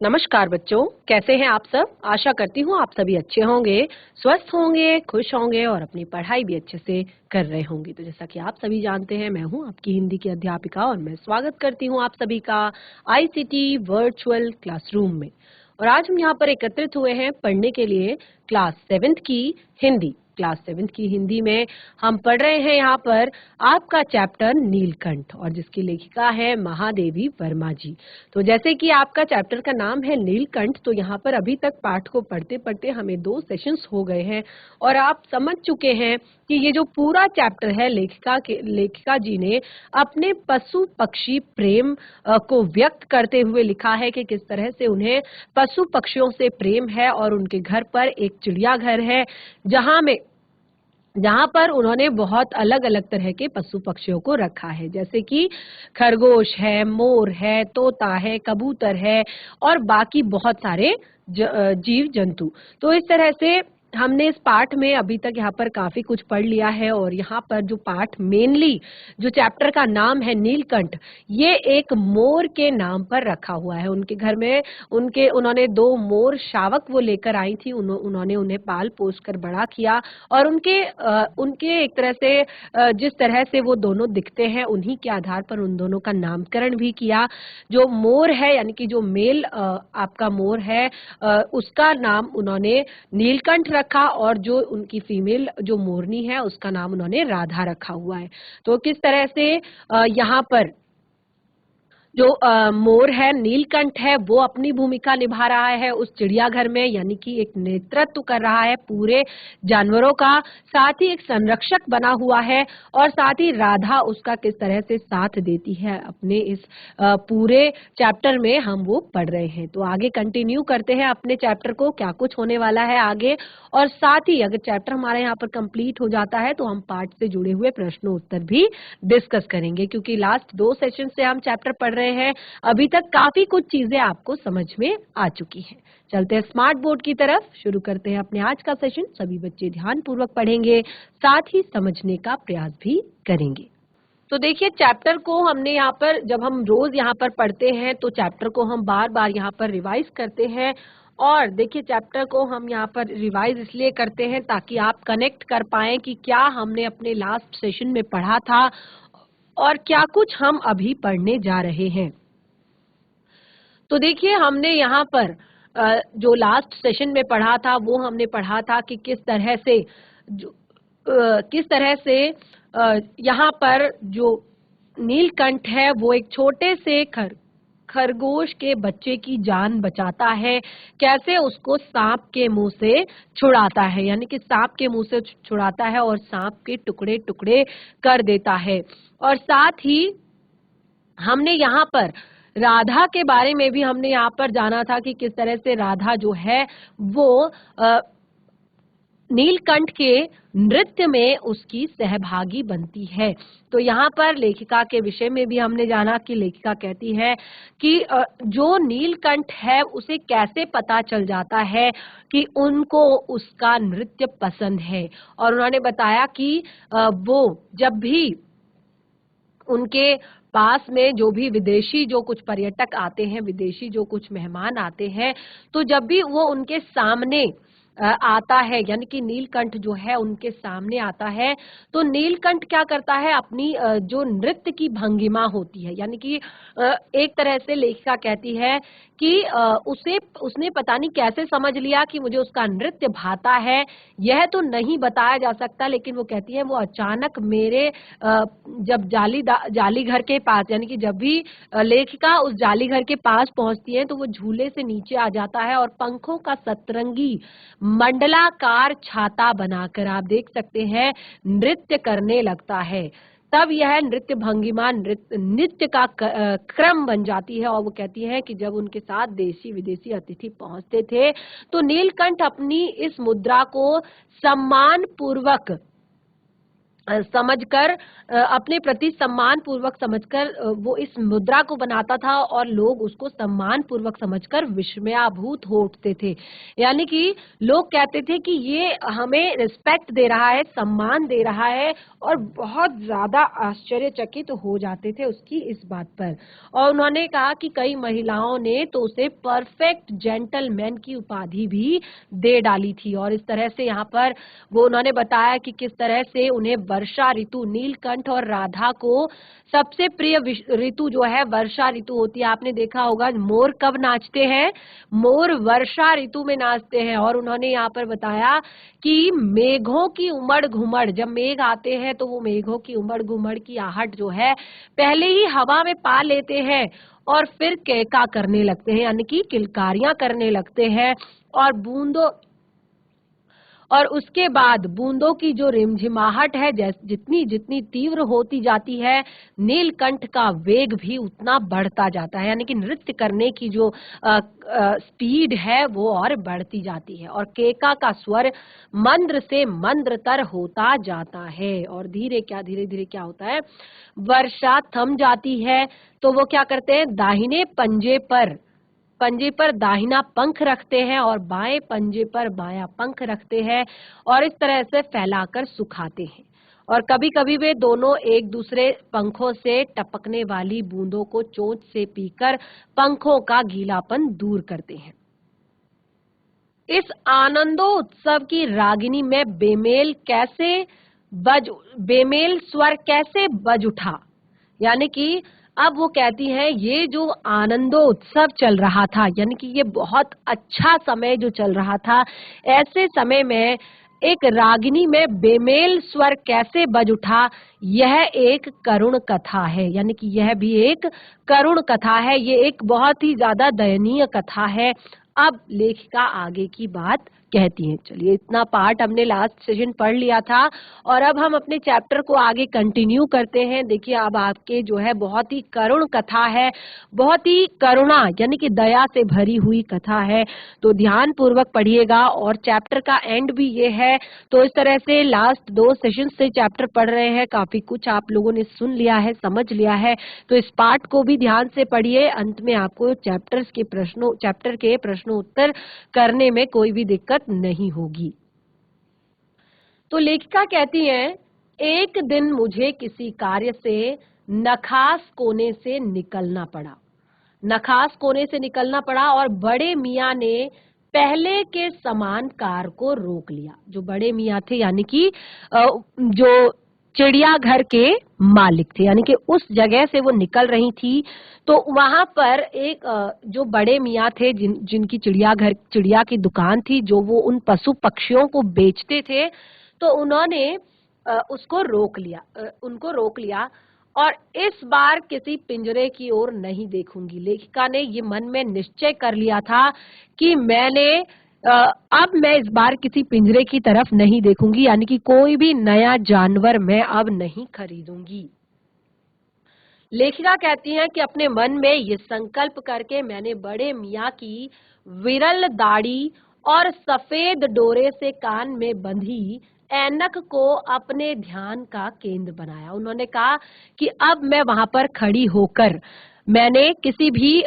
नमस्कार बच्चों, कैसे हैं आप सब। आशा करती हूँ आप सभी अच्छे होंगे, स्वस्थ होंगे, खुश होंगे और अपनी पढ़ाई भी अच्छे से कर रहे होंगे। तो जैसा कि आप सभी जानते हैं, मैं हूँ आपकी हिंदी की अध्यापिका और मैं स्वागत करती हूँ आप सभी का आईसीटी वर्चुअल क्लासरूम में। और आज हम यहाँ पर एकत्रित हुए हैं पढ़ने के लिए क्लास 7th की हिंदी। क्लास 7th की हिंदी में हम पढ़ रहे हैं यहाँ पर आपका चैप्टर नीलकंठ, और जिसकी लेखिका है महादेवी वर्मा जी। तो जैसे कि आपका चैप्टर का नाम है नीलकंठ, तो यहाँ पर अभी तक पाठ को पढ़ते पढ़ते हमें 2 सेशंस हो गए हैं और आप समझ चुके हैं कि ये जो पूरा चैप्टर है लेखिका जी ने अपने पशु पक्षी प्रेम को व्यक्त करते हुए लिखा है कि किस तरह से उन्हें पशु पक्षियों से प्रेम है और उनके घर पर एक चिड़ियाघर है जहाँ पर उन्होंने बहुत अलग अलग तरह के पशु पक्षियों को रखा है, जैसे कि खरगोश है, मोर है, तोता है, कबूतर है और बाकी बहुत सारे जीव जंतु। तो इस तरह से हमने इस पाठ में अभी तक यहाँ पर काफी कुछ पढ़ लिया है। और यहाँ पर जो पाठ मेनली जो चैप्टर का नाम है नीलकंठ, ये एक मोर के नाम पर रखा हुआ है। उनके घर में उन्होंने 2 मोर शावक वो लेकर आई थी, उन्होंने उन्हें पाल पोस कर बड़ा किया और उनके एक तरह से जिस तरह से वो दोनों दिखते हैं उन्हीं के आधार पर उन दोनों का नामकरण भी किया। जो मोर है यानी कि जो मेल आपका मोर है, उसका नाम उन्होंने नीलकंठ रखा और जो उनकी फीमेल जो मोरनी है उसका नाम उन्होंने राधा रखा हुआ है। तो किस तरह से यहाँ पर जो मोर है, नीलकंठ है, वो अपनी भूमिका निभा रहा है उस चिड़ियाघर में, यानी कि एक नेतृत्व कर रहा है पूरे जानवरों का, साथ ही एक संरक्षक बना हुआ है और साथ ही राधा उसका किस तरह से साथ देती है अपने इस पूरे चैप्टर में हम वो पढ़ रहे हैं। तो आगे कंटिन्यू करते हैं अपने चैप्टर को, क्या कुछ होने वाला है आगे। और साथ ही अगर चैप्टर हमारा यहाँ पर कंप्लीट हो जाता है तो हम पाठ से जुड़े हुए प्रश्नों उत्तर भी डिस्कस करेंगे, क्योंकि लास्ट 2 सेशन से हम चैप्टर पढ़ रहे हैं। अभी तक काफी कुछ चीजें आपको समझ में आ चुकी हैं। चलते हैं स्मार्ट बोर्ड की तरफ, शुरू करते हैं अपने आज का सेशन। सभी बच्चे ध्यान पूर्वक पढ़ेंगे, साथ ही समझने का प्रयास भी करेंगे। तो देखिए, चैप्टर को हमने यहाँ पर जब हम रोज यहाँ पर पढ़ते हैं तो चैप्टर को हम बार बार यहाँ पर रिवाइज करते हैं। और देखिए, चैप्टर को हम यहाँ पर रिवाइज इसलिए करते हैं ताकि आप कनेक्ट कर पाएं कि क्या हमने अपने लास्ट सेशन में पढ़ा था और क्या कुछ हम अभी पढ़ने जा रहे हैं। तो देखिए, हमने यहाँ पर जो लास्ट सेशन में पढ़ा था वो हमने पढ़ा था कि किस तरह से यहाँ पर जो नीलकंठ है वो एक छोटे से खरगोश के बच्चे की जान बचाता है, कैसे उसको सांप के मुंह से छुड़ाता है, यानी कि सांप के मुंह से छुड़ाता है और सांप के टुकड़े टुकड़े कर देता है। और साथ ही हमने यहाँ पर राधा के बारे में भी हमने यहाँ पर जाना था कि किस तरह से राधा जो है वो नीलकंठ के नृत्य में उसकी सहभागी बनती है। तो यहाँ पर लेखिका के विषय में भी हमने जाना कि लेखिका कहती है कि जो नीलकंठ है उसे कैसे पता चल जाता है कि उनको उसका नृत्य पसंद है। और उन्होंने बताया कि वो जब भी उनके पास में जो भी विदेशी जो कुछ पर्यटक आते हैं, विदेशी जो कुछ मेहमान आते हैं, तो जब भी वो उनके सामने आता है, यानी कि नीलकंठ जो है उनके सामने आता है, तो नीलकंठ क्या करता है, अपनी जो नृत्य की भंगिमा होती है, यानी कि एक तरह से लेखिका कहती है कि उसने पता नहीं कैसे समझ लिया कि मुझे उसका नृत्य भाता है। यह तो नहीं बताया जा सकता, लेकिन वो कहती है वो अचानक मेरे जब जाली घर के पास, यानी कि जब भी लेखिका उस जाली घर के पास पहुंचती है तो वो झूले से नीचे आ जाता है और पंखों का सतरंगी मंडलाकार छाता बनाकर, आप देख सकते हैं, नृत्य करने लगता है। तब यह नृत्य भंगिमा नृत्य का क्रम बन जाती है। और वो कहती है कि जब उनके साथ देशी विदेशी अतिथि पहुंचते थे तो नीलकंठ अपनी इस मुद्रा को सम्मान पूर्वक समझकर अपने प्रति सम्मान पूर्वक समझकर वो इस मुद्रा को बनाता था और लोग उसको सम्मान पूर्वक समझकर विस्मयाभूत हो उठते थे। यानी कि लोग कहते थे कि ये हमें रिस्पेक्ट दे रहा है, सम्मान दे रहा है और बहुत ज्यादा आश्चर्यचकित हो जाते थे उसकी इस बात पर। और उन्होंने कहा कि कई महिलाओं ने तो उसे परफेक्ट जेंटलमैन की उपाधि भी दे डाली थी। और इस तरह से यहाँ पर वो उन्होंने बताया कि किस तरह से उन्हें वर्षा ऋतु, नीलकंठ और राधा को सबसे प्रिय ऋतु जो है वर्षा ऋतु होती है। आपने देखा होगा मोर कब नाचते हैं? मोर वर्षा ऋतु में नाचते हैं। और उन्होंने यहाँ पर बताया कि मेघों की उमड़ घुमड़, जब मेघ आते हैं तो वो मेघों की उमड़ घुमड़ की आहट जो है पहले ही हवा में पा लेते हैं और फिर केका करने लगते हैं, यानी कि किलकारियां करने लगते हैं। और उसके बाद बूंदों की जो रिमझिमाहट है जितनी जितनी तीव्र होती जाती है, नीलकंठ का वेग भी उतना बढ़ता जाता है। यानी कि नृत्य करने की जो स्पीड है वो और बढ़ती जाती है और केका का स्वर मंद्र से मंद्रतर होता जाता है। और धीरे धीरे क्या होता है, वर्षा थम जाती है तो वो क्या करते हैं, दाहिने पंजे पर दाहिना पंख रखते हैं और बाएं पंजे पर बायां पंख रखते हैं और इस तरह से फैलाकर सुखाते हैं। और कभी कभी वे दोनों एक दूसरे पंखों से टपकने वाली बूंदों को चोंच से पीकर पंखों का गीलापन दूर करते हैं। इस आनंदोत्सव की रागिनी में बेमेल स्वर कैसे बज उठा। यानी कि अब वो कहती हैं ये जो आनंदोत्सव चल रहा था, यानी कि ये बहुत अच्छा समय जो चल रहा था, ऐसे समय में एक रागिनी में बेमेल स्वर कैसे बज उठा, यह एक करुण कथा है। यानी कि यह भी एक करुण कथा है, ये एक बहुत ही ज्यादा दयनीय कथा है। अब लेखिका आगे की बात कहती हैं। चलिए, इतना पार्ट हमने लास्ट सेशन पढ़ लिया था और अब हम अपने चैप्टर को आगे कंटिन्यू करते हैं। देखिए, अब आपके जो है बहुत ही करुण कथा है, बहुत ही करुणा यानी कि दया से भरी हुई कथा है, तो ध्यान पूर्वक पढ़िएगा। और चैप्टर का एंड भी ये है, तो इस तरह से लास्ट 2 सेशन से चैप्टर पढ़ रहे हैं, काफी कुछ आप लोगों ने सुन लिया है, समझ लिया है, तो इस पार्ट को भी ध्यान से पढ़िए। अंत में आपको चैप्टर के प्रश्नों उत्तर करने में कोई भी दिक्कत नहीं होगी। तो लेखिका कहती हैं, एक दिन मुझे किसी कार्य से नखास कोने से निकलना पड़ा और बड़े मियाँ ने पहले के समान कार को रोक लिया। जो बड़े मियाँ थे यानी कि जो चिड़ियाघर के मालिक थे, यानी कि उस जगह से वो निकल रही थी, तो वहां पर एक जो बड़े मियाँ थे जिनकी चिड़िया की दुकान थी, जो वो उन पशु पक्षियों को बेचते थे, तो उन्होंने उनको रोक लिया और इस बार किसी पिंजरे की ओर नहीं देखूंगी। लेखिका ने ये मन में निश्चय कर लिया था कि अब मैं इस बार किसी पिंजरे की तरफ नहीं देखूंगी, यानी कि कोई भी नया जानवर मैं अब नहीं खरीदूंगी। लेखिका कहती हैं कि अपने मन में ये संकल्प करके मैंने बड़े मियाँ की विरल दाढ़ी और सफेद डोरे से कान में बंधी ऐनक को अपने ध्यान का केंद्र बनाया। उन्होंने कहा कि अब मैं वहां पर खड़ी होकर मैंने किसी भी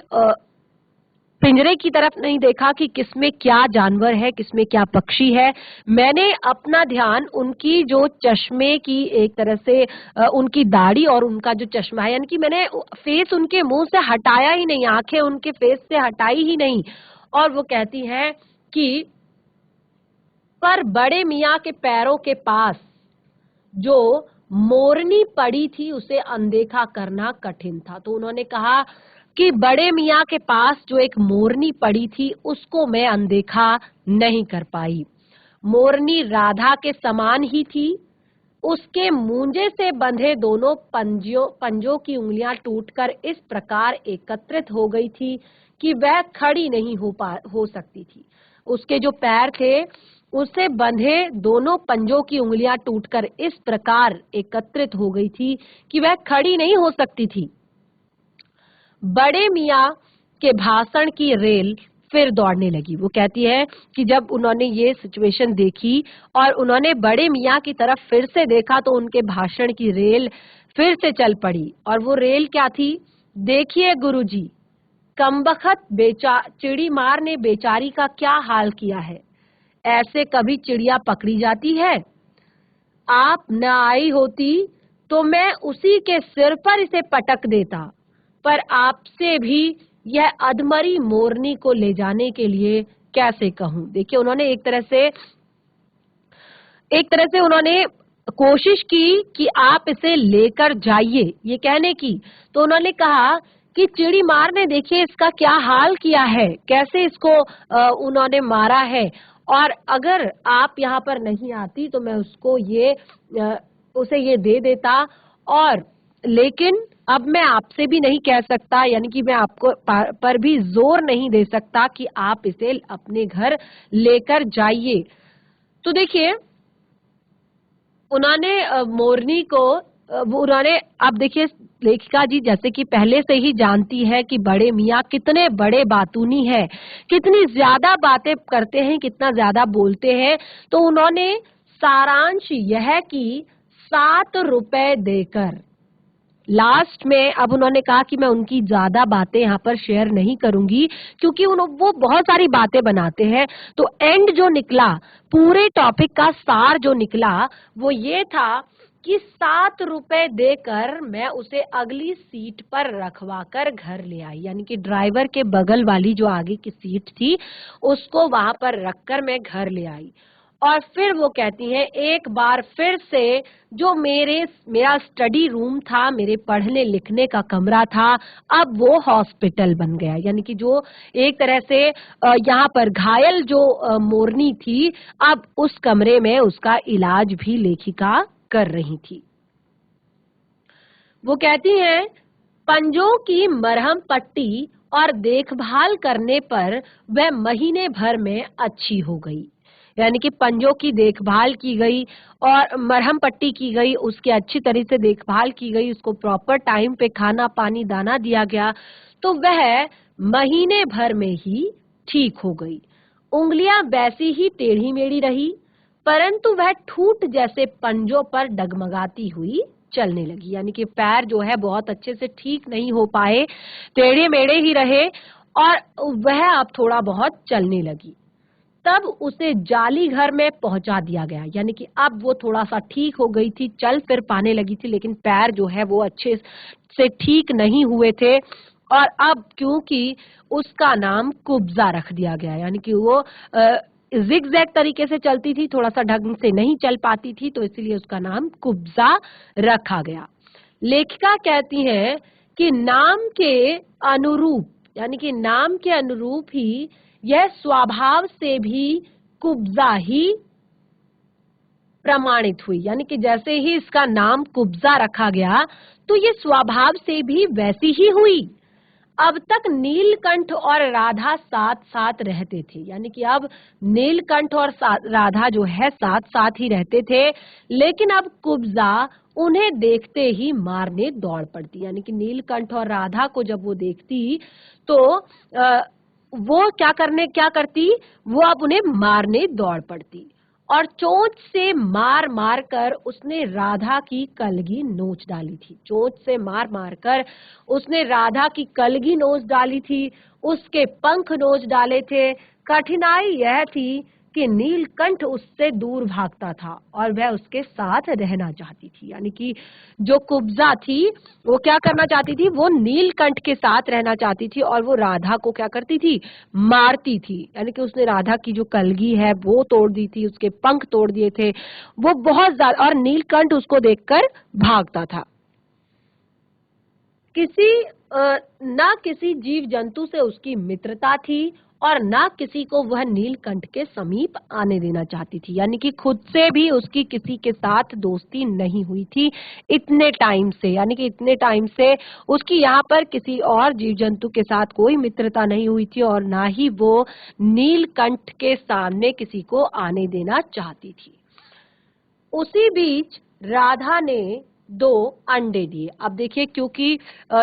पिंजरे की तरफ नहीं देखा कि किसमें क्या जानवर है, किसमें क्या पक्षी है। मैंने अपना ध्यान उनकी जो चश्मे की एक तरह से उनकी दाढ़ी और उनका जो चश्मा है, यानी कि मैंने फेस उनके मुंह से हटाया ही नहीं, आंखें उनके फेस से हटाई ही नहीं। और वो कहती हैं कि पर बड़े मियाँ के पैरों के पास जो मोरनी पड़ी थी उसे अनदेखा करना कठिन था। तो उन्होंने कहा कि बड़े मियाँ के पास जो एक मोरनी पड़ी थी उसको मैं अनदेखा नहीं कर पाई। मोरनी राधा के समान ही थी। उसके मूंजे से बंधे दोनों पंजों की उंगलियां टूटकर इस प्रकार एकत्रित हो गई थी कि वह खड़ी नहीं हो सकती थी। उसके जो पैर थे उससे बंधे दोनों पंजों की उंगलियां टूटकर इस प्रकार एकत्रित हो गई थी कि वह खड़ी नहीं हो सकती थी। बड़े मियाँ के भाषण की रेल फिर दौड़ने लगी। वो कहती है कि जब उन्होंने ये सिचुएशन देखी और उन्होंने बड़े मियाँ की तरफ फिर से देखा तो उनके भाषण की रेल फिर से चल पड़ी। और वो रेल क्या थी? देखिए गुरुजी, कमबख्त चिड़ी मार ने बेचारी का क्या हाल किया है। ऐसे कभी चिड़िया पकड़ी जाती है? आप न आई होती तो मैं उसी के सिर पर इसे पटक देता, पर आपसे भी यह अधमरी मोरनी को ले जाने के लिए कैसे कहूं। देखिए, उन्होंने एक तरह से उन्होंने कोशिश की कि आप इसे लेकर जाइए, ये कहने की। तो उन्होंने कहा कि चिड़ी मार ने देखिए इसका क्या हाल किया है, कैसे इसको उन्होंने मारा है, और अगर आप यहाँ पर नहीं आती तो मैं उसको उसे ये दे देता। और लेकिन अब मैं आपसे भी नहीं कह सकता, यानी कि मैं आपको पर भी जोर नहीं दे सकता कि आप इसे अपने घर लेकर जाइए। तो देखिए, उन्होंने मोरनी को उन्होंने, अब देखिए लेखिका जी जैसे कि पहले से ही जानती है कि बड़े मियाँ कितने बड़े बातूनी है, कितनी ज्यादा बातें करते हैं, कितना ज्यादा बोलते हैं। तो उन्होंने सारांश यह कि 7 रुपए देकर लास्ट में अब उन्होंने कहा कि मैं उनकी ज्यादा बातें यहाँ पर शेयर नहीं करूंगी क्योंकि वो बहुत सारी बातें बनाते हैं। तो एंड जो निकला, पूरे टॉपिक का सार जो निकला वो ये था कि 7 रुपए देकर मैं उसे अगली सीट पर रखवा कर घर ले आई, यानी कि ड्राइवर के बगल वाली जो आगे की सीट थी उसको वहां पर रखकर मैं घर ले आई। और फिर वो कहती हैं एक बार फिर से जो मेरा स्टडी रूम था, मेरे पढ़ने लिखने का कमरा था, अब वो हॉस्पिटल बन गया। यानी कि जो एक तरह से यहाँ पर घायल जो मोरनी थी, अब उस कमरे में उसका इलाज भी लेखिका कर रही थी। वो कहती हैं पंजों की मरहम पट्टी और देखभाल करने पर वह महीने भर में अच्छी हो गई। यानी कि पंजों की देखभाल की गई और मरहम पट्टी की गई, उसकी अच्छी तरह से देखभाल की गई, उसको प्रॉपर टाइम पे खाना पानी दाना दिया गया, तो वह महीने भर में ही ठीक हो गई। उंगलियां वैसी ही टेढ़ी मेढ़ी रही, परंतु वह ठूठ जैसे पंजों पर डगमगाती हुई चलने लगी। यानी कि पैर जो है बहुत अच्छे से ठीक नहीं हो पाए, टेढ़े मेढ़े ही रहे, और वह अब थोड़ा बहुत चलने लगी। तब उसे जाली घर में पहुंचा दिया गया। यानी कि अब वो थोड़ा सा ठीक हो गई थी, चल फिर पाने लगी थी, लेकिन पैर जो है वो अच्छे से ठीक नहीं हुए थे। और अब क्योंकि उसका नाम कुब्जा रख दिया गया, यानी कि वो जिगजैग तरीके से चलती थी, थोड़ा सा ढंग से नहीं चल पाती थी, तो इसलिए उसका नाम कुब्जा रखा गया। लेखिका कहती है कि नाम के अनुरूप, यानी कि नाम के अनुरूप ही यह स्वभाव से भी कुब्जा ही प्रमाणित हुई। यानी कि जैसे ही इसका नाम कुब्जा रखा गया तो ये स्वभाव से भी वैसी ही हुई। अब तक नीलकंठ और राधा साथ साथ रहते थे, यानी कि अब नीलकंठ और राधा जो है साथ साथ ही रहते थे, लेकिन अब कुब्जा उन्हें देखते ही मारने दौड़ पड़ती। यानी कि नीलकंठ और राधा को जब वो देखती तो वो क्या करती, वो अब उन्हें मारने दौड़ पड़ती। और चोंच से मार मार कर उसने राधा की कलगी नोच डाली थी। चोंच से मार मार कर उसने राधा की कलगी नोच डाली थी, उसके पंख नोच डाले थे। कठिनाई यह थी कि नीलकंठ उससे दूर भागता था और वह उसके साथ रहना चाहती थी। यानी कि जो कुब्जा थी वो क्या करना चाहती थी, वो नीलकंठ के साथ रहना चाहती थी और वो राधा को क्या करती थी, मारती थी। यानी कि उसने राधा की जो कलगी है वो तोड़ दी थी, उसके पंख तोड़ दिए थे, वो बहुत ज्यादा, और नीलकंठ उसको देखकर भागता था। न किसी जीव जंतु से उसकी मित्रता थी और न किसी को वह नीलकंठ के समीप आने देना चाहती थी। यानी कि खुद से भी उसकी किसी के साथ दोस्ती नहीं हुई थी इतने टाइम से। यानी कि इतने टाइम से उसकी यहाँ पर किसी और जीव जंतु के साथ कोई मित्रता नहीं हुई थी और ना ही वो नीलकंठ के सामने किसी को आने देना चाहती थी। उसी बीच राधा ने 2 अंडे दिए। अब देखिए क्योंकि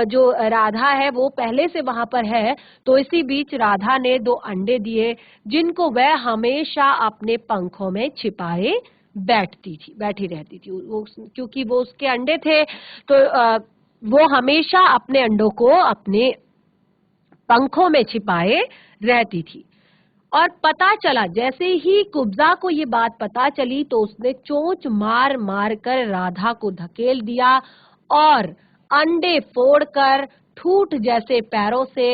जो राधा है वो पहले से वहां पर है, तो इसी बीच राधा ने 2 अंडे दिए जिनको वह हमेशा अपने पंखों में छिपाए बैठी रहती थी। वो क्योंकि वो उसके अंडे थे, तो वो हमेशा अपने अंडों को अपने पंखों में छिपाए रहती थी। और पता चला, जैसे ही कुब्जा को ये बात पता चली तो उसने चोंच मार मार कर राधा को धकेल दिया और अंडे फोड़कर ठूठ जैसे पैरों से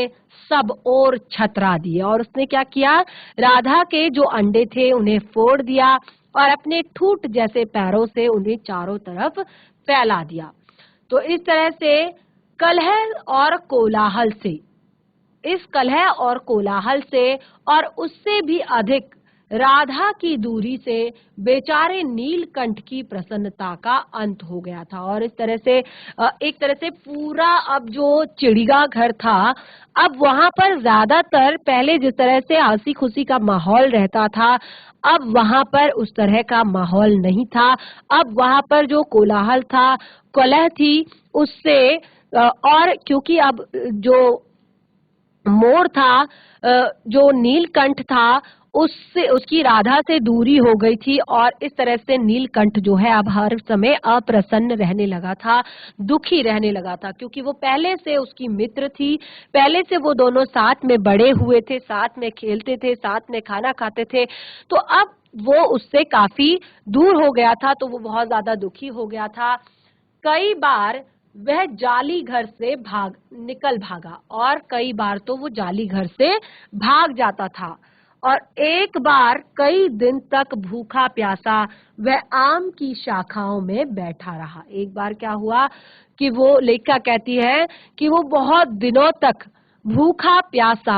सब ओर छतरा दिए। और उसने क्या किया, राधा के जो अंडे थे उन्हें फोड़ दिया और अपने ठूठ जैसे पैरों से उन्हें चारों तरफ फैला दिया। तो इस तरह से कलह और कोलाहल से इस कलह और कोलाहल से और उससे भी अधिक राधा की दूरी से बेचारे नीलकंठ की प्रसन्नता का अंत हो गया था। और इस तरह से एक तरह से पूरा अब जो चिड़िया घर था, अब वहां पर ज्यादातर पहले जिस तरह से हंसी खुशी का माहौल रहता था, अब वहां पर उस तरह का माहौल नहीं था। अब वहां पर जो कोलाहल था, कलह थी, उससे और क्योंकि अब जो मोर था, जो नीलकंठ था, उससे उसकी राधा से दूरी हो गई थी और इस तरह से नीलकंठ जो है अब हर समय अप्रसन्न रहने लगा था, दुखी रहने लगा था, क्योंकि वो पहले से उसकी मित्र थी, पहले से वो दोनों साथ में बड़े हुए थे, साथ में खेलते थे, साथ में खाना खाते थे। तो अब वो उससे काफी दूर हो गया था, तो वो बहुत ज्यादा दुखी हो गया था। कई बार वह जाली घर से निकल भागा और कई बार तो वो जाली घर से भाग जाता था। और एक बार कई दिन तक भूखा प्यासा वह आम की शाखाओं में बैठा रहा। एक बार क्या हुआ कि वो लेखिका कहती है कि वो बहुत दिनों तक भूखा प्यासा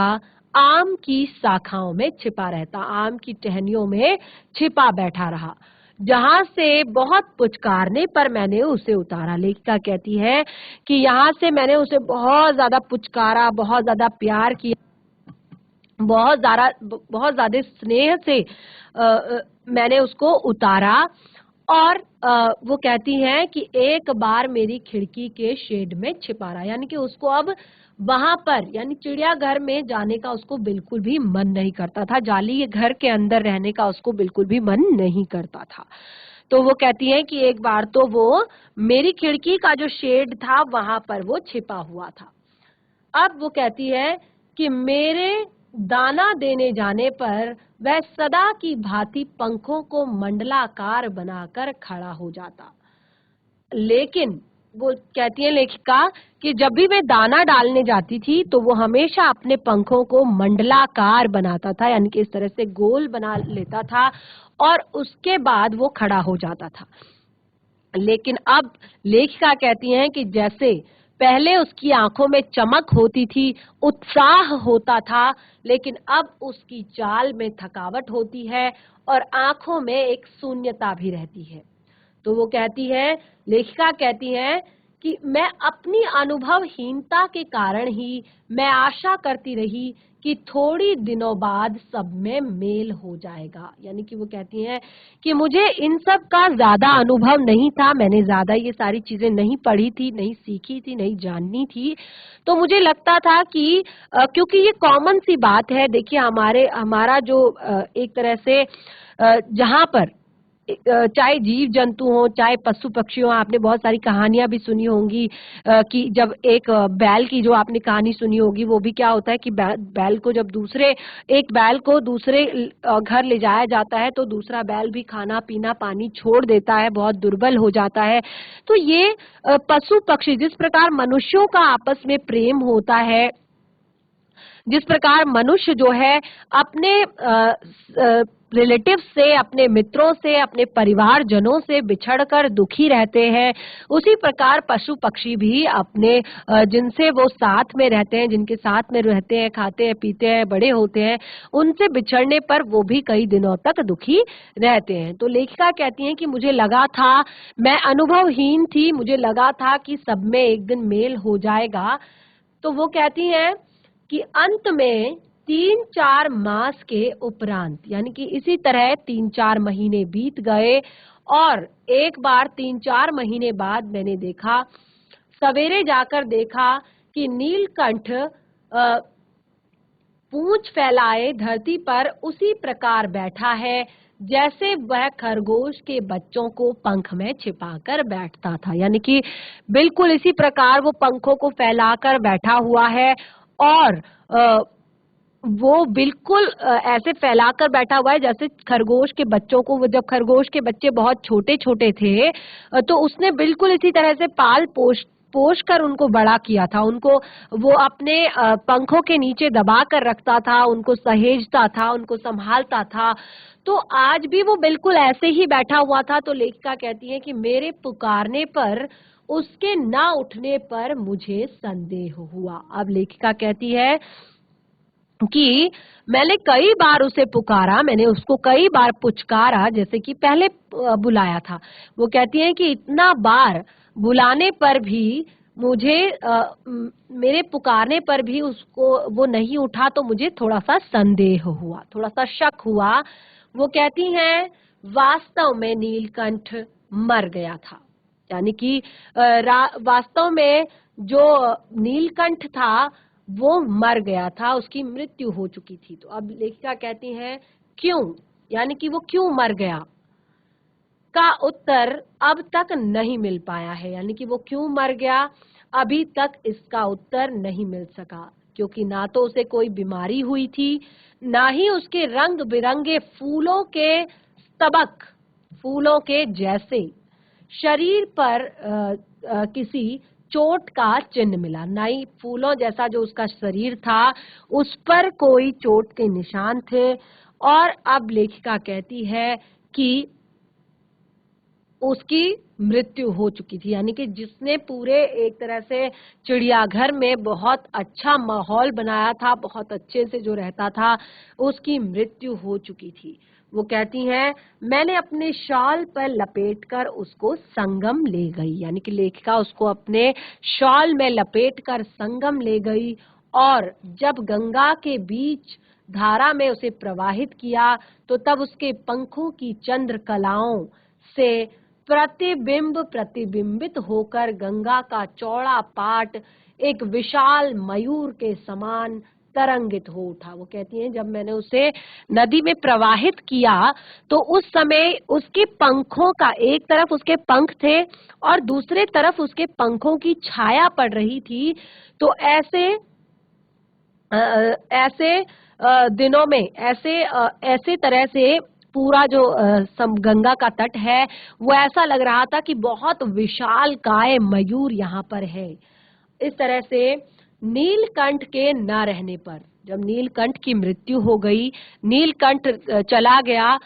आम की शाखाओं में छिपा रहता, आम की टहनियों में छिपा बैठा रहा। जहां से बहुत पुचकारने पर मैंने उसे उतारा। लेखिका कहती है कि यहाँ से मैंने उसे बहुत ज्यादा पुचकारा, बहुत ज्यादा प्यार किया, बहुत ज्यादा स्नेह से मैंने उसको उतारा। और वो कहती हैं कि एक बार मेरी खिड़की के शेड में छिपा रहा, यानी कि उसको अब वहां पर यानी चिड़ियाघर में जाने का उसको बिल्कुल भी मन नहीं करता था, जाली घर के अंदर रहने का उसको बिल्कुल भी मन नहीं करता था। तो वो कहती है कि एक बार तो वो मेरी खिड़की का जो शेड था वहां पर वो छिपा हुआ था। अब वो कहती है कि मेरे दाना देने जाने पर वह सदा की भांति पंखों को मंडलाकार बनाकर खड़ा हो जाता। लेकिन वो कहती है लेखिका कि जब भी मैं दाना डालने जाती थी तो वो हमेशा अपने पंखों को मंडलाकार बनाता था, यानी कि इस तरह से गोल बना लेता था और उसके बाद वो खड़ा हो जाता था। लेकिन अब लेखिका कहती हैं कि जैसे पहले उसकी आंखों में चमक होती थी, उत्साह होता था, लेकिन अब उसकी चाल में थकावट होती है और आंखों में एक शून्यता भी रहती है। तो वो कहती है, लेखिका कहती है कि मैं अपनी अनुभवहीनता के कारण ही मैं आशा करती रही कि थोड़ी दिनों बाद सब में मेल हो जाएगा। यानी कि वो कहती हैं कि मुझे इन सब का ज्यादा अनुभव नहीं था, मैंने ज्यादा ये सारी चीजें नहीं पढ़ी थी, नहीं सीखी थी, नहीं जाननी थी। तो मुझे लगता था कि क्योंकि ये कॉमन सी बात है, देखिए हमारा जो एक तरह से जहाँ पर चाहे जीव जंतु हो, चाहे पशु पक्षी हो, आपने बहुत सारी कहानियां भी सुनी होंगी कि जब एक बैल की जो आपने कहानी सुनी होगी, वो भी क्या होता है कि बैल को जब एक बैल को दूसरे घर ले जाया जाता है तो दूसरा बैल भी खाना पीना पानी छोड़ देता है, बहुत दुर्बल हो जाता है। तो ये पशु पक्षी जिस प्रकार मनुष्यों का आपस में प्रेम होता है, जिस प्रकार मनुष्य जो है अपने रिलेटिव से, अपने मित्रों से, अपने परिवारजनों से बिछड़कर दुखी रहते हैं, उसी प्रकार पशु पक्षी भी अपने जिनसे वो साथ में रहते हैं, जिनके साथ में रहते हैं, खाते हैं, पीते हैं, बड़े होते हैं, उनसे बिछड़ने पर वो भी कई दिनों तक दुखी रहते हैं। तो लेखिका कहती हैं कि मुझे लगा था, मैं अनुभवहीन थी, मुझे लगा था कि सब में एक दिन मेल हो जाएगा। तो वो कहती हैं कि अंत में 3-4 मास के उपरांत, यानी कि इसी तरह 3-4 महीने बीत गए और एक बार 3-4 महीने बाद मैंने देखा, सवेरे जाकर देखा कि नीलकंठ पूंछ फैलाए धरती पर उसी प्रकार बैठा है जैसे वह खरगोश के बच्चों को पंख में छिपाकर बैठता था। यानी कि बिल्कुल इसी प्रकार वो पंखों को फैलाकर बैठा हुआ है और वो बिल्कुल ऐसे फैलाकर बैठा हुआ है जैसे खरगोश के बच्चों को, वो जब खरगोश के बच्चे बहुत छोटे-छोटे थे तो उसने बिल्कुल इसी तरह से पाल पोष कर उनको बड़ा किया था। उनको वो अपने पंखों के नीचे दबा कर रखता था, उनको सहेजता था, उनको संभालता था। तो आज भी वो बिल्कुल ऐसे ही बैठा हुआ था। तो लेखिका कहती है कि मेरे पुकारने पर, उसके ना उठने पर मुझे संदेह हुआ। अब लेखिका कहती है कि मैंने कई बार उसे पुकारा, मैंने उसको कई बार पुचकारा, जैसे कि पहले बुलाया था। वो कहती है कि इतना बार बुलाने पर भी मुझे मेरे पुकारने पर भी उसको वो नहीं उठा, तो मुझे थोड़ा सा संदेह हुआ, थोड़ा सा शक हुआ। वो कहती हैं वास्तव में नीलकंठ मर गया था। यानी कि वास्तव में जो नीलकंठ था वो मर गया था, उसकी मृत्यु हो चुकी थी। तो अब लेखिका कहती हैं क्यों, यानी कि वो क्यों मर गया का उत्तर अब तक नहीं मिल पाया है। यानी कि वो क्यों मर गया, अभी तक इसका उत्तर नहीं मिल सका, क्योंकि ना तो उसे कोई बीमारी हुई थी, ना ही उसके रंग बिरंगे फूलों के स्तबक, फूलों के जैसे शरीर पर किसी चोट का चिन्ह मिला। ना ही फूलों जैसा जो उसका शरीर था उस पर कोई चोट के निशान थे। और अब लेखिका कहती है कि उसकी मृत्यु हो चुकी थी। यानी कि जिसने पूरे एक तरह से चिड़ियाघर में बहुत अच्छा माहौल बनाया था, बहुत अच्छे से जो रहता था, उसकी मृत्यु हो चुकी थी। वो कहती हैं मैंने अपने शॉल पर लपेटकर उसको संगम ले गई। यानी कि लेखिका उसको अपने शॉल में लपेटकर संगम ले गई और जब गंगा के बीच धारा में उसे प्रवाहित किया तो तब उसके पंखों की चंद्रकलाओं से प्रतिबिंबित होकर गंगा का चौड़ा पाट एक विशाल मयूर के समान तरंगित हो उठा। वो कहती हैं जब मैंने उसे नदी में प्रवाहित किया तो उस समय उसके पंखों का, एक तरफ उसके पंख थे और दूसरे तरफ उसके पंखों की छाया पड़ रही थी। तो ऐसे दिनों में ऐसे तरह से पूरा जो गंगा का तट है वो ऐसा लग रहा था कि बहुत विशाल काय मयूर यहाँ पर है। इस तरह से नीलकंठ के न रहने पर, जब नीलकंठ की मृत्यु हो गई, नीलकंठ चला गया,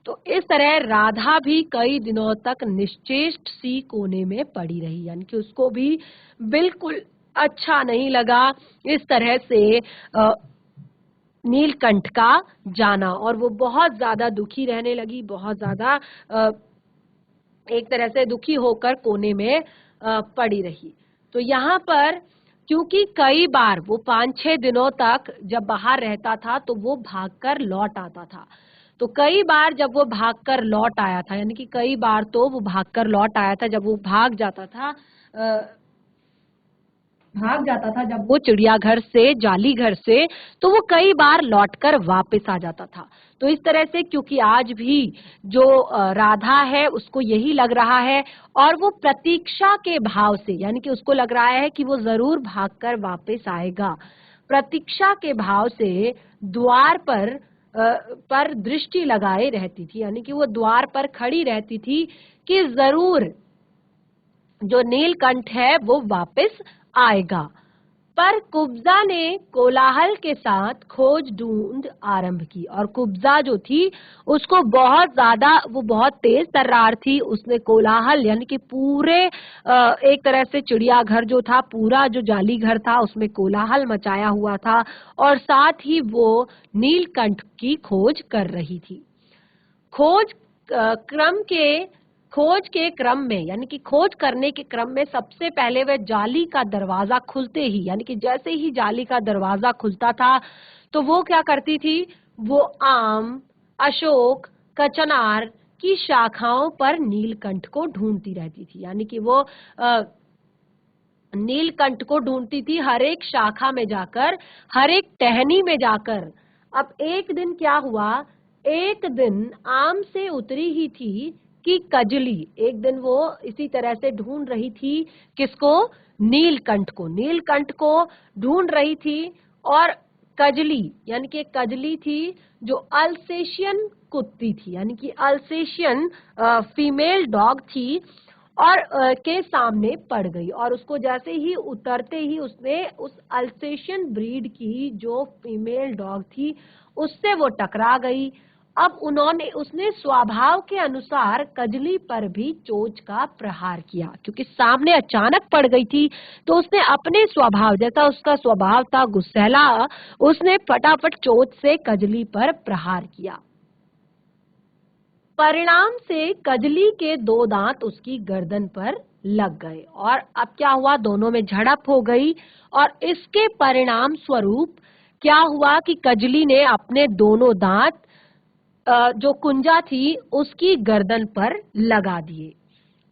तो इस तरह राधा भी कई दिनों तक निश्चेष्ट सी कोने में पड़ी रही। यानी कि उसको भी बिल्कुल अच्छा नहीं लगा इस तरह से नीलकंठ का जाना, और वो बहुत ज्यादा दुखी रहने लगी, बहुत ज्यादा एक तरह से दुखी होकर कोने में पड़ी रही। तो यहाँ पर क्योंकि कई बार वो 5-6 दिनों तक जब बाहर रहता था तो वो भागकर लौट आता था। तो कई बार जब वो भागकर लौट आया था, यानी कि कई बार तो वो भागकर लौट आया था, जब वो जब वो चिड़ियाघर से, जाली घर से, तो वो कई बार लौटकर वापस आ जाता था। तो इस तरह से क्योंकि आज भी जो राधा है उसको यही लग रहा है और वो प्रतीक्षा के भाव से, यानी कि उसको लग रहा है कि वो जरूर भागकर वापस आएगा, प्रतीक्षा के भाव से द्वार पर दृष्टि लगाए रहती थी। यानी कि वो द्वार पर खड़ी रहती थी कि जरूर जो नीलकंठ है वो वापस आएगा। पर कुब्जा ने कोलाहल के साथ खोज ढूंढ आरंभ की, और कुब्जा जो थी उसको बहुत ज्यादा, वो बहुत तेज तर्रार थी, उसने कोलाहल यानी कि पूरे एक तरह से चिड़ियाघर जो था, पूरा जो जाली घर था उसमें कोलाहल मचाया हुआ था और साथ ही वो नीलकंठ की खोज कर रही थी। खोज के क्रम में, यानी कि खोज करने के क्रम में सबसे पहले वह जाली का दरवाजा खुलते ही, यानी कि जैसे ही जाली का दरवाजा खुलता था तो वो क्या करती थी, वो आम, अशोक, कचनार, की शाखाओं पर नीलकंठ को ढूंढती रहती थी। यानी कि वो नीलकंठ को ढूंढती थी हर एक शाखा में जाकर, हर एक टहनी में जाकर। अब एक दिन क्या हुआ, एक दिन आम से उतरी ही थी कि कजली, एक दिन वो इसी तरह से ढूंढ रही थी किसको, नीलकंठ को, नीलकंठ को ढूंढ रही थी। और कजली यानी कि कजली थी जो अल्सेशियन कुत्ती थी, यानी कि अल्सेशियन फीमेल डॉग थी, और के सामने पड़ गई। और उसको जैसे ही उतरते ही उसने उस अल्सेशियन ब्रीड की जो फीमेल डॉग थी उससे वो टकरा गई। अब उसने स्वभाव के अनुसार कजली पर भी चोंच का प्रहार किया, क्योंकि सामने अचानक पड़ गई थी। तो उसने अपने स्वभाव, जैसा उसका स्वभाव था गुस्सैला, उसने फटाफट चोंच से कजली पर प्रहार किया। परिणाम से कजली के 2 दांत उसकी गर्दन पर लग गए और अब क्या हुआ, दोनों में झड़प हो गई। और इसके परिणाम स्वरूप क्या हुआ कि कजली ने अपने दोनों दांत जो कुंजा थी उसकी गर्दन पर लगा दिए।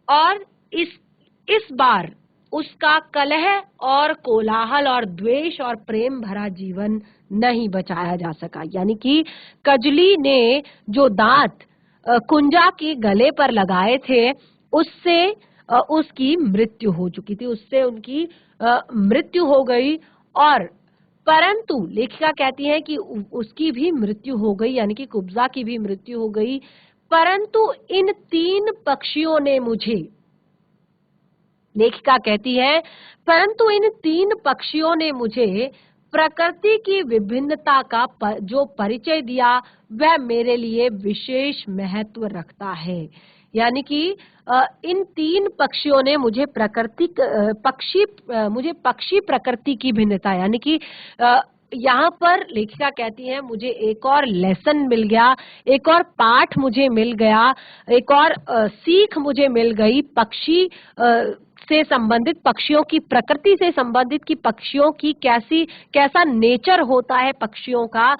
और इस बार उसका कलह और कोलाहल और द्वेष और प्रेम भरा जीवन नहीं बचाया जा सका। यानी कि कजली ने जो दांत कुंजा के गले पर लगाए थे उससे उसकी मृत्यु हो चुकी थी, उससे उनकी मृत्यु हो गई। और परंतु लेखिका कहती है कि उसकी भी मृत्यु हो गई, यानी कि कुब्जा की भी मृत्यु हो गई। परंतु इन 3 पक्षियों ने मुझे, लेखिका कहती है, परंतु इन 3 पक्षियों ने मुझे प्रकृति की विभिन्नता का जो परिचय दिया वह मेरे लिए विशेष महत्व रखता है। यानी कि इन 3 पक्षियों ने मुझे मुझे पक्षी प्रकृति की भिन्नता, यानी कि यहाँ पर लेखिका कहती है मुझे एक और लेसन मिल गया, एक और पाठ मुझे मिल गया, एक और सीख मुझे मिल गई पक्षी से संबंधित, पक्षियों की प्रकृति से संबंधित कि पक्षियों की कैसा नेचर होता है पक्षियों का,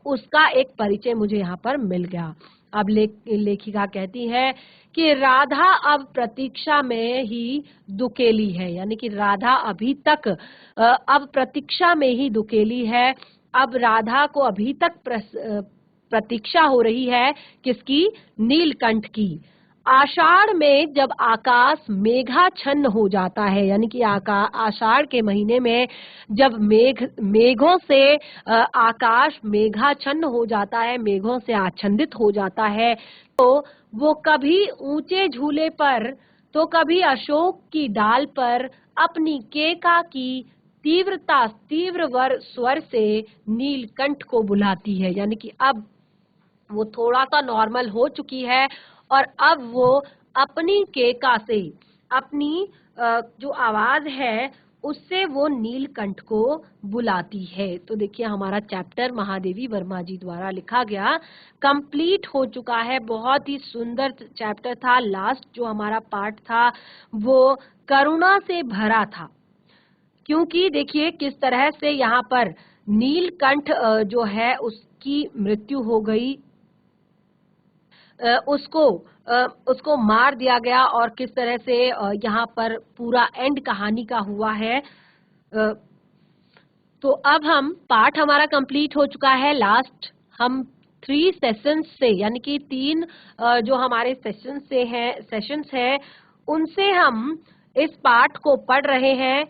उसका एक परिचय मुझे यहाँ पर मिल गया। अब लेखिका कहती है कि राधा अब प्रतीक्षा में ही दुकेली है, यानी कि राधा अभी तक अब प्रतीक्षा में ही दुकेली है। अब राधा को अभी तक प्रतीक्षा हो रही है किसकी, नीलकंठ की। आषाढ़ में जब आकाश मेघाच्छन्न हो जाता है, यानी कि आषाढ़ के महीने में जब मेघों से आकाश मेघाच्छन्न हो जाता है, मेघों से आच्छादित हो जाता है, तो वो कभी ऊंचे झूले पर तो कभी अशोक की डाल पर अपनी केका की तीव्र स्वर से नीलकंठ को बुलाती है। यानी कि अब वो थोड़ा सा नॉर्मल हो चुकी है और अब वो अपनी केका से, अपनी जो आवाज है उससे वो नीलकंठ को बुलाती है। तो देखिए हमारा चैप्टर महादेवी वर्मा जी द्वारा लिखा गया कंप्लीट हो चुका है। बहुत ही सुंदर चैप्टर था। लास्ट जो हमारा पार्ट था वो करुणा से भरा था, क्योंकि देखिए किस तरह से यहाँ पर नीलकंठ जो है उसकी मृत्यु हो गई, उसको मार दिया गया और किस तरह से यहाँ पर पूरा एंड कहानी का हुआ है। तो अब हम पार्ट हमारा कंप्लीट हो चुका है। लास्ट हम 3 सेशंस से, यानी कि 3 जो हमारे सेशंस हैं उनसे हम इस पार्ट को पढ़ रहे हैं,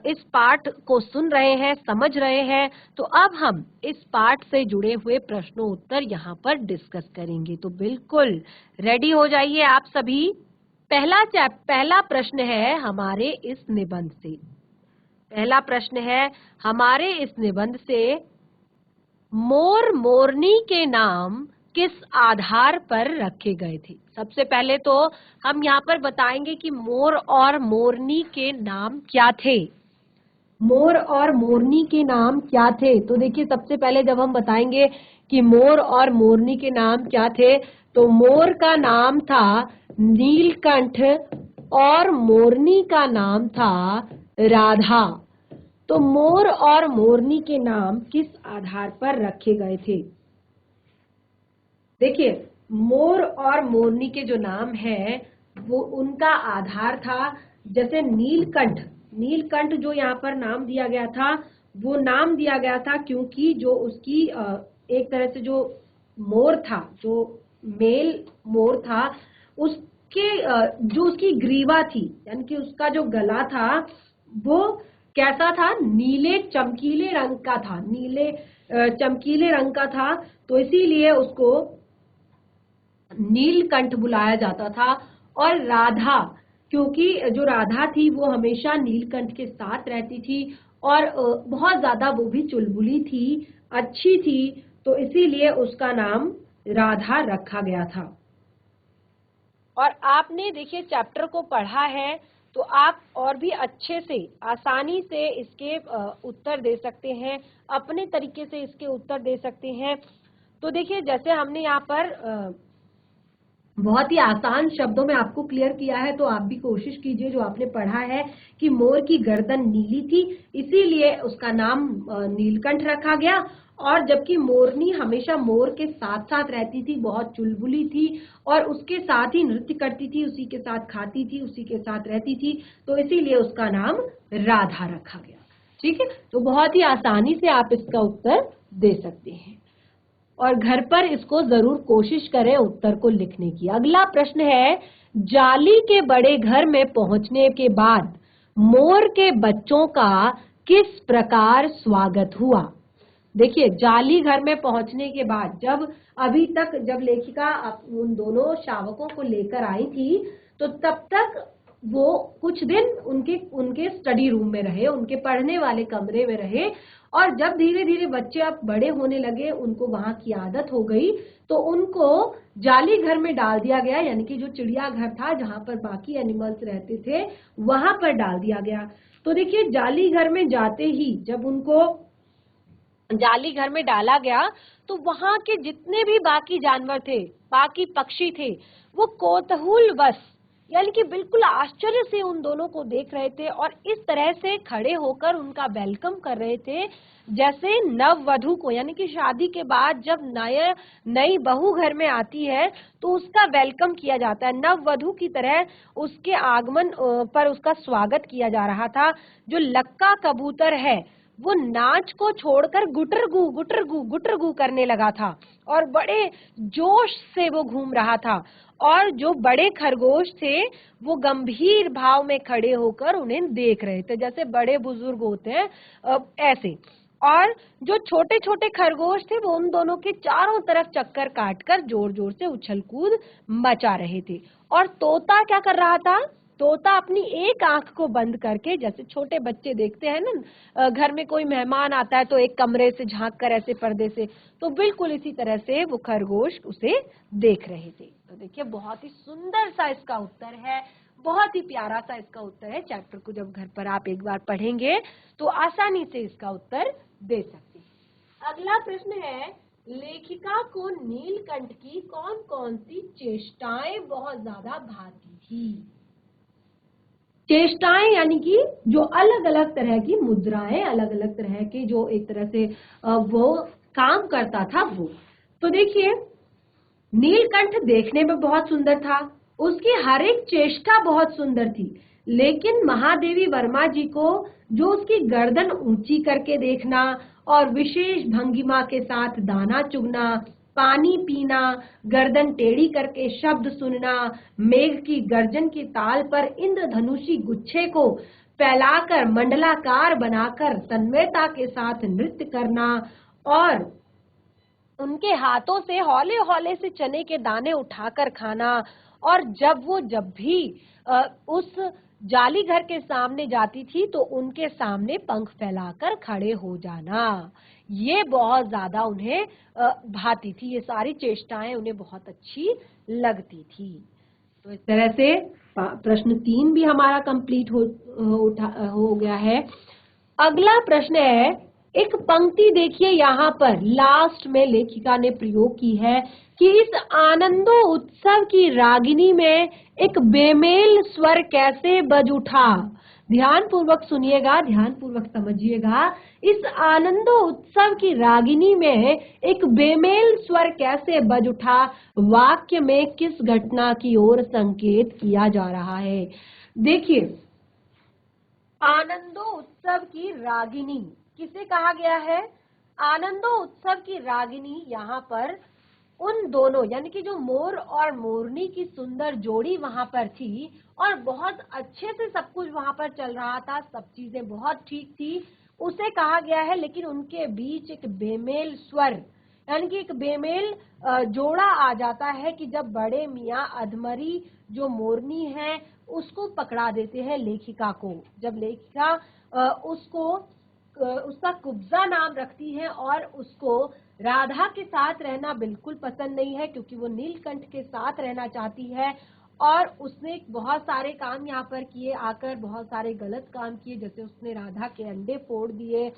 इस पार्ट को सुन रहे हैं, समझ रहे हैं। तो अब हम इस पार्ट से जुड़े हुए प्रश्नों उत्तर यहाँ पर डिस्कस करेंगे। तो बिल्कुल रेडी हो जाइए आप सभी। पहला प्रश्न है हमारे इस निबंध से। पहला प्रश्न है हमारे इस निबंध से, मोर मोरनी के नाम किस आधार पर रखे गए थे। सबसे पहले तो हम यहाँ पर बताएंगे कि मोर और मोरनी के नाम क्या थे। मोर और मोरनी के नाम क्या थे, तो देखिए सबसे पहले जब हम बताएंगे कि मोर और मोरनी के नाम क्या थे, तो मोर का नाम था नीलकंठ और मोरनी का नाम था राधा। तो मोर और मोरनी के नाम किस आधार पर रखे गए थे। देखिए मोर और मोरनी के जो नाम है वो उनका आधार था। जैसे नीलकंठ, नीलकंठ जो यहाँ पर नाम दिया गया था, वो नाम दिया गया था क्योंकि जो उसकी एक तरह से जो मोर था, जो मेल मोर था, उसके जो उसकी ग्रीवा थी, यानी कि उसका जो गला था वो कैसा था, नीले चमकीले रंग का था, नीले चमकीले रंग का था, तो इसीलिए उसको नीलकंठ बुलाया जाता था। और राधा, क्योंकि जो राधा थी वो हमेशा नीलकंठ के साथ रहती थी और बहुत ज्यादा वो भी चुलबुली थी, अच्छी थी, तो इसीलिए उसका नाम राधा रखा गया था। और आपने देखिए चैप्टर को पढ़ा है तो आप और भी अच्छे से आसानी से इसके उत्तर दे सकते हैं, अपने तरीके से इसके उत्तर दे सकते हैं। तो देखिए जैसे हमने यहाँ पर बहुत ही आसान शब्दों में आपको क्लियर किया है, तो आप भी कोशिश कीजिए, जो आपने पढ़ा है कि मोर की गर्दन नीली थी इसीलिए उसका नाम नीलकंठ रखा गया, और जबकि मोरनी हमेशा मोर के साथ साथ रहती थी, बहुत चुलबुली थी और उसके साथ ही नृत्य करती थी, उसी के साथ खाती थी, उसी के साथ रहती थी, तो इसीलिए उसका नाम राधा रखा गया। ठीक है, तो बहुत ही आसानी से आप इसका उत्तर दे सकते हैं और घर पर इसको जरूर कोशिश करें उत्तर को लिखने की। अगला प्रश्न है, जाली के बड़े घर में पहुंचने के बाद मोर के बच्चों का किस प्रकार स्वागत हुआ। देखिए जाली घर में पहुंचने के बाद, जब अभी तक जब लेखिका उन दोनों शावकों को लेकर आई थी तो तब तक वो कुछ दिन उनके स्टडी रूम में रहे, उनके पढ़ने वाले कमरे में रहे, और जब धीरे धीरे बच्चे अब बड़े होने लगे, उनको वहां की आदत हो गई, तो उनको जाली घर में डाल दिया गया, यानी कि जो चिड़िया घर था जहां पर बाकी एनिमल्स रहते थे वहां पर डाल दिया गया। तो देखिए जाली घर में जाते ही जब उनको जाली घर में डाला गया तो वहां के जितने भी बाकी जानवर थे, बाकी पक्षी थे, वो कौतूहल बस, यानी कि बिल्कुल आश्चर्य से उन दोनों को देख रहे थे और इस तरह से खड़े होकर उनका वेलकम कर रहे थे जैसे नववधु को, यानी कि शादी के बाद जब नई बहू घर में आती है तो उसका वेलकम किया जाता है, नववधु की तरह उसके आगमन पर उसका स्वागत किया जा रहा था। जो लक्का कबूतर है वो नाच को छोड़कर गुटरगू गुटरगू गुटरगू करने लगा था और बड़े जोश से वो घूम रहा था, और जो बड़े खरगोश थे वो गंभीर भाव में खड़े होकर उन्हें देख रहे थे, जैसे बड़े बुजुर्ग होते हैं ऐसे। और जो छोटे छोटे खरगोश थे वो उन दोनों के चारों तरफ चक्कर काटकर जोर जोर से उछल कूद मचा रहे थे। और तोता क्या कर रहा था, तोता अपनी एक आंख को बंद करके, जैसे छोटे बच्चे देखते हैं ना घर में कोई मेहमान आता है तो एक कमरे से झांक कर ऐसे पर्दे से, तो बिल्कुल इसी तरह से वो खरगोश उसे देख रहे थे। तो देखिए बहुत ही सुंदर सा इसका उत्तर है, बहुत ही प्यारा सा इसका उत्तर है। चैप्टर को जब घर पर आप एक बार पढ़ेंगे तो आसानी से इसका उत्तर दे सकते हैं। अगला प्रश्न है, लेखिका को नीलकंठ की कौन कौन सी चेष्टाएं बहुत ज्यादा भाती थी। चेष्टाएं यानी कि जो अलग अलग तरह की मुद्राएं, अलग अलग तरह के जो एक तरह से वो काम करता था वो। तो देखिए नीलकंठ देखने में बहुत सुंदर था, उसकी हर एक चेष्टा बहुत सुंदर थी, लेकिन महादेवी वर्मा जी को जो उसकी गर्दन ऊंची करके देखना और विशेष भंगिमा के साथ दाना चुगना, पानी पीना, गर्दन टेढ़ी करके शब्द सुनना, मेघ की गर्जन की ताल पर इंद्रधनुषी गुच्छे को फैलाकर मंडलाकार बनाकर तन्मयता के साथ नृत्य करना, और उनके हाथों से हौले हौले से चने के दाने उठाकर खाना, और जब भी उस जाली घर के सामने जाती थी तो उनके सामने पंख फैलाकर खड़े हो जाना, ये बहुत ज्यादा उन्हें भाती थी, ये सारी चेष्टाएं उन्हें बहुत अच्छी लगती थी। तो इस तरह से प्रश्न 3 भी हमारा कंप्लीट हो गया है। अगला प्रश्न है, एक पंक्ति देखिए यहाँ पर लास्ट में लेखिका ने प्रयोग की है कि इस आनंदो उत्सव की रागिनी में एक बेमेल स्वर कैसे बज उठा। ध्यान पूर्वक सुनिएगा, ध्यान पूर्वक समझिएगा। इस आनंदो उत्सव की रागिनी में एक बेमेल स्वर कैसे बज उठा, वाक्य में किस घटना की ओर संकेत किया जा रहा है। देखिए, आनंदो उत्सव की रागिनी किसे कहा गया है? आनंदो उत्सव की रागिनी यहाँ पर उन दोनों यानी कि जो मोर और मोरनी की सुंदर जोड़ी वहां पर थी और बहुत अच्छे से सब कुछ वहां पर चल रहा था, सब चीजें बहुत ठीक थी, उसे कहा गया है। लेकिन उनके बीच एक बेमेल स्वर यानी कि एक बेमेल जोड़ा आ जाता है कि जब बड़े मियाँ अधमरी जो मोरनी है उसको पकड़ा देते हैं लेखिका को। जब लेखिका उसका कुब्जा नाम रखती है और उसको राधा के साथ रहना बिल्कुल पसंद नहीं है, क्योंकि वो नीलकंठ के साथ रहना चाहती है। और उसने बहुत सारे काम यहाँ पर किए, आकर बहुत सारे गलत काम किए, जैसे उसने राधा के अंडे फोड़ दिए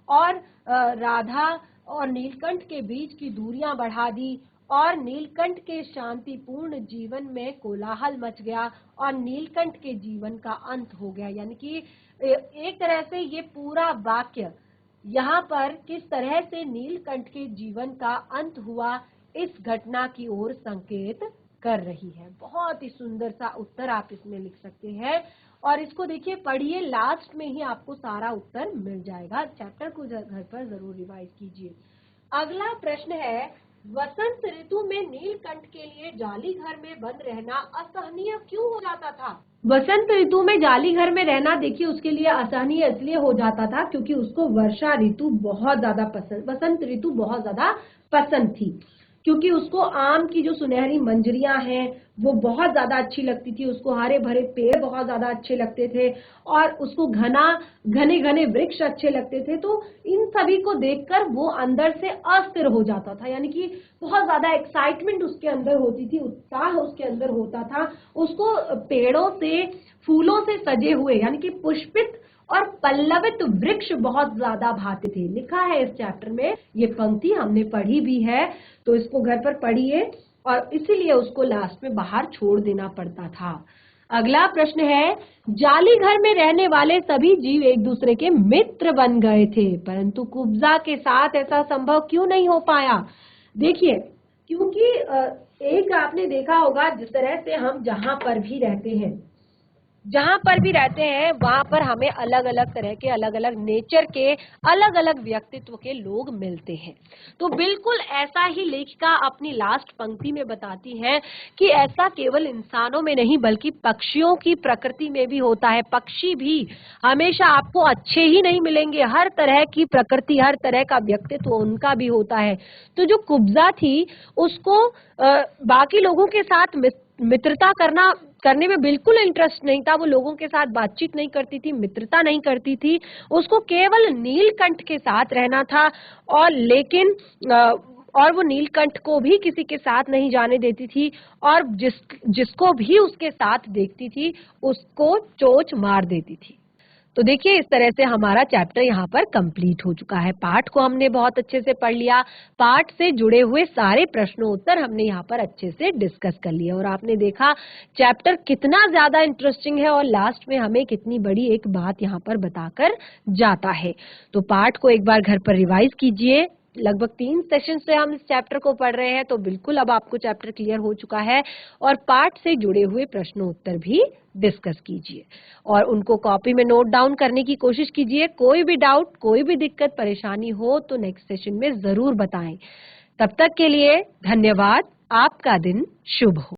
और राधा और नीलकंठ के बीच की दूरियां बढ़ा दी और नीलकंठ के शांतिपूर्ण जीवन में कोलाहल मच गया और नीलकंठ के जीवन का अंत हो गया। यानी कि एक तरह से ये पूरा वाक्य यहाँ पर किस तरह से नीलकंठ के जीवन का अंत हुआ, इस घटना की ओर संकेत कर रही है। बहुत ही सुंदर सा उत्तर आप इसमें लिख सकते हैं और इसको देखिए, पढ़िए, लास्ट में ही आपको सारा उत्तर मिल जाएगा। चैप्टर को घर पर जरूर रिवाइज कीजिए। अगला प्रश्न है, वसंत ऋतु में नीलकंठ के लिए जाली घर में बंद रहना असहनीय क्यों हो जाता था? वसंत ऋतु में जाली घर में रहना देखिए उसके लिए असहनीय इसलिए हो जाता था क्योंकि उसको वर्षा ऋतु बहुत ज्यादा पसंद, वसंत ऋतु बहुत ज्यादा पसंद थी, क्योंकि उसको आम की जो सुनहरी मंजरियां हैं वो बहुत ज्यादा अच्छी लगती थी, उसको हरे भरे पेड़ बहुत ज्यादा अच्छे लगते थे और उसको घने घने वृक्ष अच्छे लगते थे। तो इन सभी को देखकर वो अंदर से अस्थिर हो जाता था, यानी कि बहुत ज्यादा एक्साइटमेंट उसके अंदर होती थी, उत्साह उसके अंदर होता था। उसको पेड़ों से, फूलों से सजे हुए यानी कि पुष्पित और पल्लवित वृक्ष बहुत ज्यादा भाते थे। लिखा है इस चैप्टर में, ये पंक्ति हमने पढ़ी भी है, तो इसको घर पर पढ़िए और इसीलिए उसको लास्ट में बाहर छोड़ देना पड़ता था। अगला प्रश्न है, जाली घर में रहने वाले सभी जीव एक दूसरे के मित्र बन गए थे, परंतु कुब्जा के साथ ऐसा संभव क्यों नहीं हो पाया? देखिए, क्योंकि एक आपने देखा होगा, जिस तरह से हम जहां पर भी रहते हैं वहां पर हमें अलग अलग तरह के, अलग अलग नेचर के, अलग अलग व्यक्तित्व के लोग मिलते हैं। तो बिल्कुल ऐसा ही लेखिका अपनी लास्ट पंक्ति में बताती है कि ऐसा केवल इंसानों में नहीं बल्कि पक्षियों की प्रकृति में भी होता है। पक्षी भी हमेशा आपको अच्छे ही नहीं मिलेंगे, हर तरह की प्रकृति, हर तरह का व्यक्तित्व उनका भी होता है। तो जो कुब्जा थी उसको बाकी लोगों के साथ मित्रता करने में बिल्कुल इंटरेस्ट नहीं था। वो लोगों के साथ बातचीत नहीं करती थी, मित्रता नहीं करती थी, उसको केवल नीलकंठ के साथ रहना था। और वो नीलकंठ को भी किसी के साथ नहीं जाने देती थी और जिसको भी उसके साथ देखती थी उसको चोंच मार देती थी। तो देखिए, इस तरह से हमारा चैप्टर यहाँ पर कंप्लीट हो चुका है। पाठ को हमने बहुत अच्छे से पढ़ लिया, पाठ से जुड़े हुए सारे प्रश्नों उत्तर हमने यहाँ पर अच्छे से डिस्कस कर लिया और आपने देखा चैप्टर कितना ज्यादा इंटरेस्टिंग है और लास्ट में हमें कितनी बड़ी एक बात यहाँ पर बताकर जाता है। तो पाठ को एक बार घर पर रिवाइज कीजिए। लगभग 3 सेशन से हम इस चैप्टर को पढ़ रहे हैं, तो बिल्कुल अब आपको चैप्टर क्लियर हो चुका है और पाठ से जुड़े हुए प्रश्नों उत्तर भी डिस्कस कीजिए और उनको कॉपी में नोट डाउन करने की कोशिश कीजिए। कोई भी डाउट, कोई भी दिक्कत, परेशानी हो तो नेक्स्ट सेशन में जरूर बताएं। तब तक के लिए धन्यवाद। आपका दिन शुभ हो।